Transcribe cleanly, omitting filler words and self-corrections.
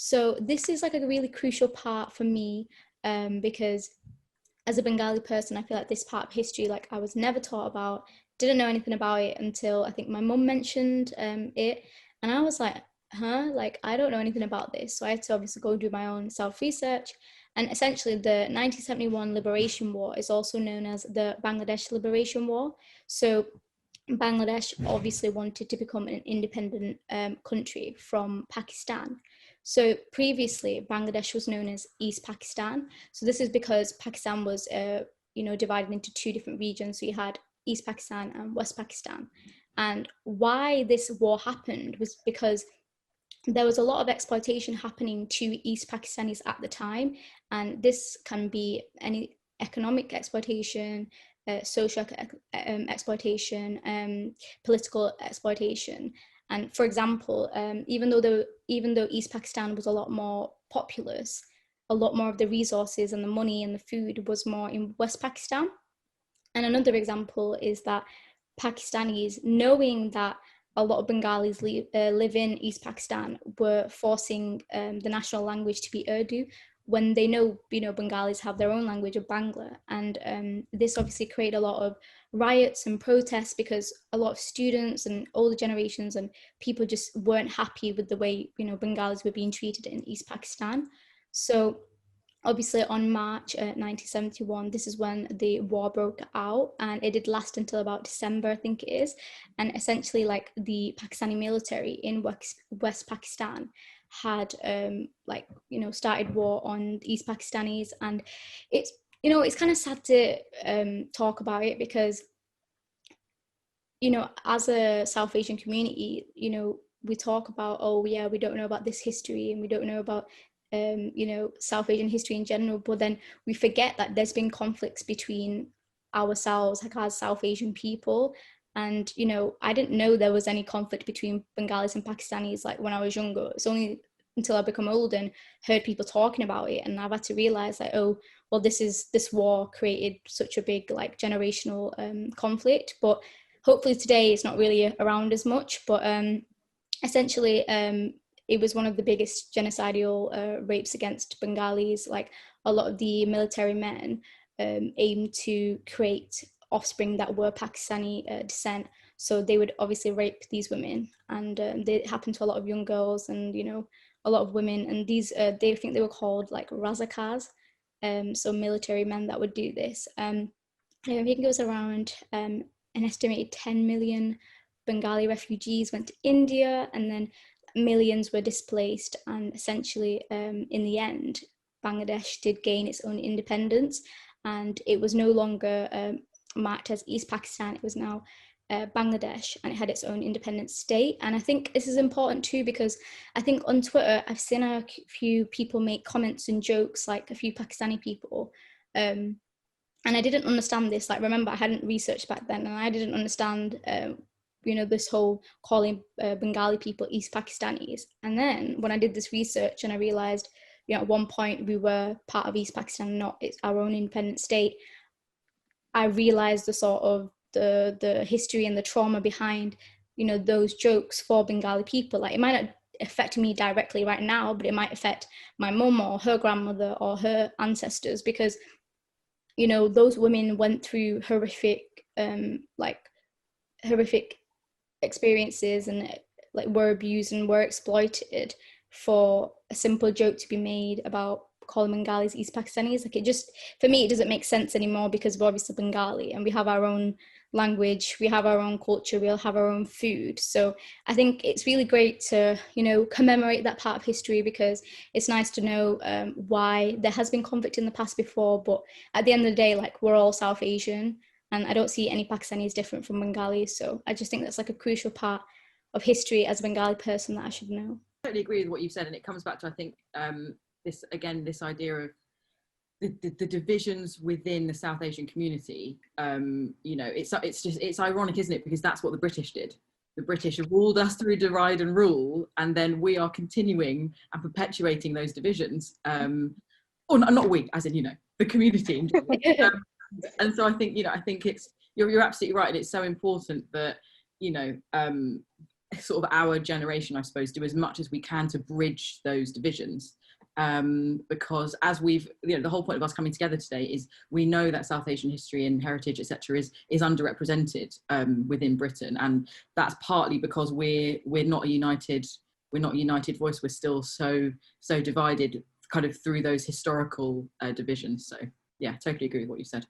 So this is like a really crucial part for me, because as a Bengali person, I feel like this part of history, like I was never taught about, didn't know anything about it until I think my mum mentioned it. And I was like, huh, like I don't know anything about this. So I had to obviously go do my own self-research. And essentially the 1971 Liberation War is also known as the Bangladesh Liberation War. So Bangladesh obviously wanted to become an independent country from Pakistan. So previously, Bangladesh was known as East Pakistan. So this is because Pakistan was, divided into two different regions. So you had East Pakistan and West Pakistan. And why this war happened was because there was a lot of exploitation happening to East Pakistanis at the time. And this can be any economic exploitation, social exploitation, political exploitation. And for example, even though East Pakistan was a lot more populous, a lot more of the resources and the money and the food was more in West Pakistan. And another example is that Pakistanis, knowing that a lot of Bengalis live in East Pakistan, were forcing the national language to be Urdu, when they know, Bengalis have their own language of Bangla. And this obviously created a lot of riots and protests because a lot of students and older generations and people just weren't happy with the way, Bengalis were being treated in East Pakistan. So obviously on March 1971, this is when the war broke out, and it did last until about December, I think it is. And essentially, like, the Pakistani military in West Pakistan had started war on the East Pakistanis. And it's kind of sad to talk about it because, as a South Asian community, we talk about, oh yeah, we don't know about this history and we don't know about South Asian history in general, but then we forget that there's been conflicts between ourselves, like as South Asian people. And I didn't know there was any conflict between Bengalis and Pakistanis like when I was younger. It's only until I become old and heard people talking about it, and I've had to realize that, oh well, this war created such a big like generational conflict. But hopefully today it's not really around as much. But essentially it was one of the biggest genocidal rapes against Bengalis. Like, a lot of the military men aimed to create offspring that were Pakistani descent. So they would obviously rape these women, and they happened to a lot of young girls and, a lot of women. And these, they think they were called like Razakars, so military men that would do this. I think it was around an estimated 10 million Bengali refugees went to India, and then millions were displaced. And essentially, in the end, Bangladesh did gain its own independence, and it was no longer marked as East Pakistan. It was now Bangladesh, and it had its own independent state. And I think this is important too, because I think on Twitter I've seen a few people make comments and jokes, like a few Pakistani people, and I didn't understand this. Like, remember, I hadn't researched back then, and I didn't understand this whole calling Bengali people East Pakistanis. And then when I did this research and I realized, at one point we were part of East Pakistan, not it's our own independent state, I realized the sort of the history and the trauma behind, those jokes for Bengali people. Like, it might not affect me directly right now, but it might affect my mum or her grandmother or her ancestors, because, those women went through horrific experiences, and like were abused and were exploited for a simple joke to be made about calling Bengalis East Pakistanis. Like, it just, for me, it doesn't make sense anymore, because we're obviously Bengali and we have our own language, we have our own culture, we'll have our own food. So I think it's really great to, commemorate that part of history, because it's nice to know why there has been conflict in the past before. But at the end of the day, like, we're all South Asian, and I don't see any Pakistanis different from Bengalis. So I just think that's like a crucial part of history as a Bengali person that I should know. I totally agree with what you've said, and it comes back to, I think, this idea of the divisions within the South Asian community. It's ironic, isn't it? Because that's what the British did. The British ruled us through divide and rule, and then we are continuing and perpetuating those divisions. Or not we, as in, the community in general. And so I think, I think it's, you're absolutely right, and it's so important that, sort of our generation, I suppose, do as much as we can to bridge those divisions. Because as we've, the whole point of us coming together today is we know that South Asian history and heritage, etc., is underrepresented within Britain, and that's partly because we're not a united voice. We're still so divided, kind of through those historical divisions. So yeah, totally agree with what you said.